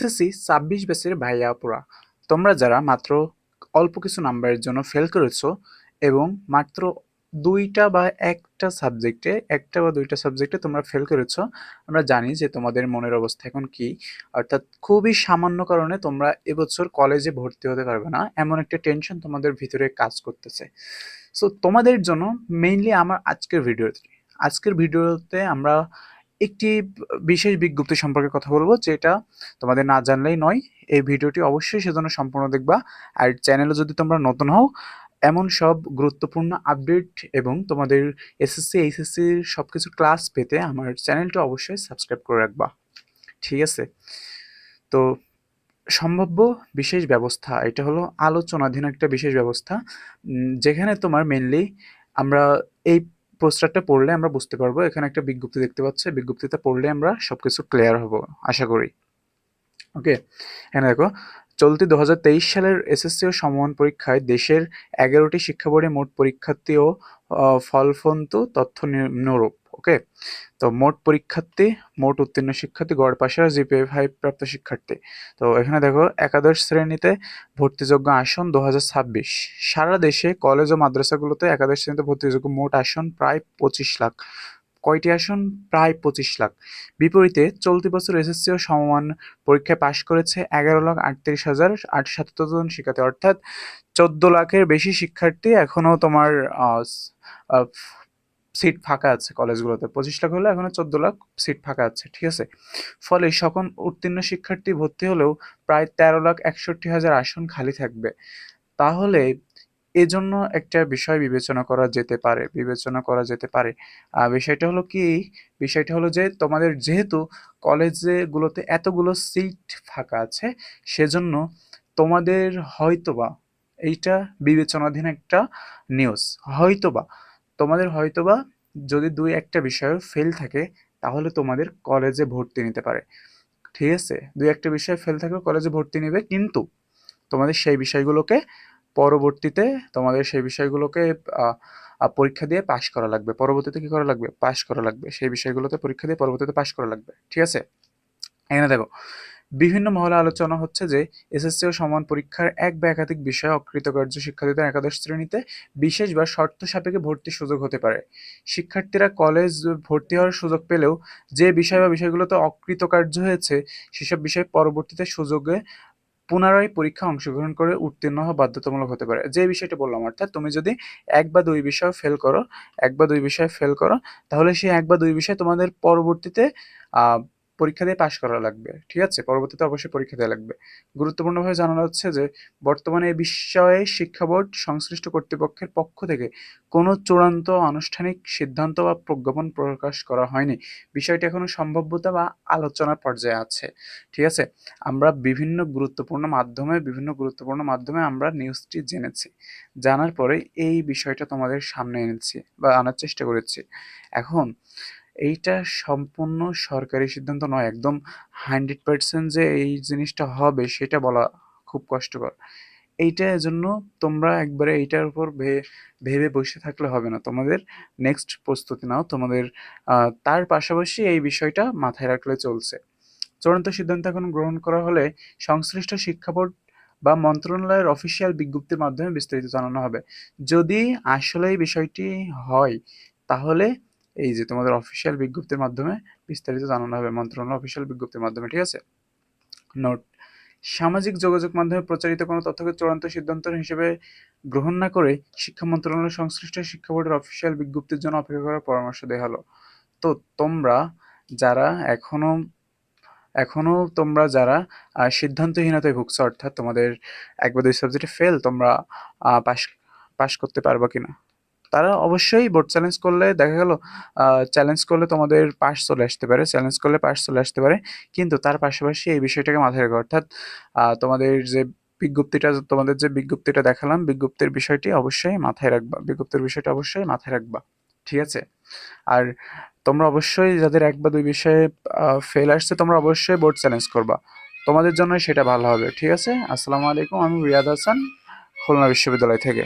SSC ২৬ ব্যাচের ভাইয়া আপুরা, তোমরা যারা মাত্র অল্প কিছু নাম্বারের জন্য ফেল করেছো এবং মাত্র ২টা বা ১টা সাবজেক্টে ১টা বা ২টা সাবজেক্টে তোমরা ফেল করেছো। আমরা জানি যে তোমাদের মনের অবস্থা এখন কি, অর্থাৎ খুবই সামান্য কারণে তোমরা এবছর কলেজে ভর্তি হতে পারবে না, এমন একটা টেনশন তোমাদের ভিতরে কাজ করতেছে। সো তোমাদের জন্য মেইনলি আমার আজকের ভিডিওতে আমরা একটি বিশেষ বিজ্ঞপ্তি সম্পর্কে কথা বলবো, যেটা তোমাদের না জানলেই নয়। এই ভিডিওটি অবশ্যই সেজন্য সম্পূর্ণ দেখবা। আর চ্যানেলে যদি তোমরা নতুন হও, এমন সব গুরুত্বপূর্ণ আপডেট এবং তোমাদের এসএসসি এইচএসসির সব কিছু ক্লাস পেতে আমার চ্যানেলটা অবশ্যই সাবস্ক্রাইব করে রাখবা, ঠিক আছে? তো সম্ভাব্য বিশেষ ব্যবস্থা, এটা হলো আলোচনাধীন একটা বিশেষ ব্যবস্থা, যেখানে তোমার মেনলি আমরা এই পোস্টারটা পড়লে আমরা বুঝতে পারবো। এখানে একটা বিজ্ঞপ্তি দেখতে পাচ্ছি, বিজ্ঞপ্তিটা পড়লে আমরা সবকিছু ক্লিয়ার হব আশা করি। ওকে, এখানে দেখো, চলতি ২০২৩ সালের এসএসসি ও সমমান পরীক্ষায় দেশের ১১টি শিক্ষা বোর্ডে মোট পরীক্ষার্থী ও ফলফন্তু তথ্য নিম্নরূপ। ওকে, তো মোট পরীক্ষার্থী, মোট উত্তীর্ণ শিক্ষার্থী, গড় পাশ আর জিপিএ 5 প্রাপ্ত শিক্ষার্থী। তো এখানে দেখো, একাদশ শ্রেণীতে ভর্তিযোগ্য আসন ২০২৬। সারা দেশে কলেজ ও মাদ্রাসাগুলোতে একাদশ শ্রেণীতে ভর্তিযোগ্য মোট আসন প্রায় ২৫ লাখ। কয়টি আসন? প্রায় ২৫ লাখ। বিপরীতে চলতি বছর এসএসসি ও সমমান পরীক্ষায় পাশ করেছে ১১,৩৮,৮৭৭ জন শিক্ষার্থী, অর্থাৎ ১৪ লাখের বেশি শিক্ষার্থী এখনো তোমার সিট ফাঁকা আছে কলেজগুলোতে। ২৫ লাখ হলে এখনো ১৪ লাখ সিট ফাঁকা আছে, ঠিক আছে? ফলে সকল উত্তীর্ণ শিক্ষার্থী ভর্তি হলেও প্রায় ১৩,৬১,০০০ আসন খালি থাকবে। তাহলে এজন্য একটা বিষয় বিবেচনা করা যেতে পারে। বিষয়টা হলো কি? বিষয়টা হলো যে তোমাদের যেহেতু কলেজগুলোতে এতগুলো সিট ফাঁকা আছে, সেজন্য তোমাদের হয়তোবা এইটা বিবেচনাধীন একটা নিউজ। হয়তোবা যদি ২-১টা বিষয়েও ফেল থাকে, তাহলে তোমাদের কলেজে ভর্তি নিতে পারে, ঠিক আছে? ২-১টা বিষয়ে ফেল থাকলেও কলেজে ভর্তি নিবে, কিন্তু তোমাদের সেই বিষয়গুলোকে পরবর্তীতে তোমাদের সেই বিষয়গুলোকে আ আ পরীক্ষা দিয়ে পাস করা লাগবে। পরবর্তীতে কি করা লাগবে? পাস করা লাগবে। সেই বিষয়গুলোতে পরীক্ষা দিয়ে পরবর্তীতে পাস করা লাগবে, ঠিক আছে? এখানে দেখো, বিভিন্ন মহলে আলোচনা হচ্ছে যে এসএসসি ও সমান পরীক্ষার এক বা একাধিক বিষয়ে অকৃতকার্য শিক্ষার্থীদের একাদশ শ্রেণীতে বিশেষ বা শর্ত সাপেক্ষে ভর্তির সুযোগ হতে পারে। শিক্ষার্থীরা কলেজ ভর্তি হওয়ার সুযোগ পেলেও যে বিষয় বা বিষয়গুলোতে অকৃতকার্য হয়েছে, সেসব বিষয় পরবর্তীতে সুযোগে পুনরায় পরীক্ষায় অংশগ্রহণ করে উত্তীর্ণ হওয়া বাধ্যতামূলক হতে পারে। যে বিষয়টা বললাম, অর্থাৎ তুমি যদি ১ বা ২ বিষয়ে ফেল করো, ১ বা ২ বিষয়ে ফেল করো, তাহলে সেই ১ বা ২ বিষয় তোমাদের পরবর্তীতে আ পরীক্ষা দিয়ে পাস করা লাগবে, ঠিক আছে? পরবর্তীতে অবশ্যই পরীক্ষা দেয়া লাগবে। গুরুত্বপূর্ণভাবে জানানো হচ্ছে যে বর্তমানে এ বিষয়ে শিক্ষা বোর্ড সংশ্লিষ্ট কর্তৃপক্ষের পক্ষ থেকে কোনো চূড়ান্ত আনুষ্ঠানিক সিদ্ধান্ত বা প্রজ্ঞাপন প্রকাশ করা হয়নি। বিষয়টি এখনো সম্ভাব্যতা বা আলোচনার পর্যায়ে আছে, ঠিক আছে? আমরা বিভিন্ন গুরুত্বপূর্ণ মাধ্যমে আমরা নিউজটি জেনেছি। জানার পরে এই বিষয়টা তোমাদের সামনে এনেছি বা আনার চেষ্টা করেছি। এখন এইটা সম্পূর্ণ সরকারি সিদ্ধান্ত নয়। একদম 100% যে এই জিনিসটা হবে সেটা বলা খুব কষ্টকর। এইটা এজন্য তোমরা একবারে এইটার উপর ভেবে বসে থাকলে হবে না। তোমাদের নেক্সট প্রস্তুতি নাও। তোমাদের তার পাশাপাশি এই বিষয়টা মাথায় রাখলে চলছে। চূড়ান্ত সিদ্ধান্ত এখন গ্রহণ করা হলে সংশ্লিষ্ট শিক্ষা বোর্ড বা মন্ত্রণালয়ের অফিসিয়াল বিজ্ঞপ্তির মাধ্যমে বিস্তারিত জানানো হবে। যদি আসলেই বিষয়টি হয়, তাহলে এই যে তোমাদের অফিসিয়াল বিজ্ঞপ্তির মাধ্যমে বিস্তারিত জানানো হবে, মন্ত্রণালয়ের অফিসিয়াল বিজ্ঞপ্তির মাধ্যমে, ঠিক আছে? নোট: সামাজিক যোগাযোগ মাধ্যমে প্রচারিত কোনো তথ্যকে চূড়ান্ত সিদ্ধান্ত হিসেবে গ্রহণ না করে শিক্ষা মন্ত্রণালয় সংশ্লিষ্ট শিক্ষা বোর্ডের অফিসিয়াল বিজ্ঞপ্তির জন্য অপেক্ষা করার পরামর্শ দেওয়া হলো। তো তোমরা যারা এখনো সিদ্ধান্তহীনতায় ভুগছো, অর্থাৎ তোমাদের ১ বা ২ সাবজেক্টে ফেল, তোমরা পাস পাস করতে পারবা কিনা? তারা অবশ্যই বোর্ড চ্যালেঞ্জ করলে দেখা গেল চ্যালেঞ্জ করলে তোমাদের পাস চলে আসতে পারে। চ্যালেঞ্জ করলে পাস চলে আসতে পারে। কিন্তু তার পাশাপাশি এই বিষয়টাকে মাথায় রাখো, অর্থাৎ তোমাদের যে বিজ্ঞপ্তিটা দেখালাম, বিজ্ঞপ্তির বিষয়টা অবশ্যই মাথায় রাখবা। ঠিক আছে? আর তোমরা অবশ্যই যাদের ১ বা ২ বিষয়ে ফেল আসছে, তোমরা অবশ্যই বোর্ড চ্যালেঞ্জ করবা। তোমাদের জন্যই সেটা ভালো হবে। ঠিক আছে? আসসালামু আলাইকুম। আমি রিয়াদ হাসান, খুলনা বিশ্ববিদ্যালয় থেকে।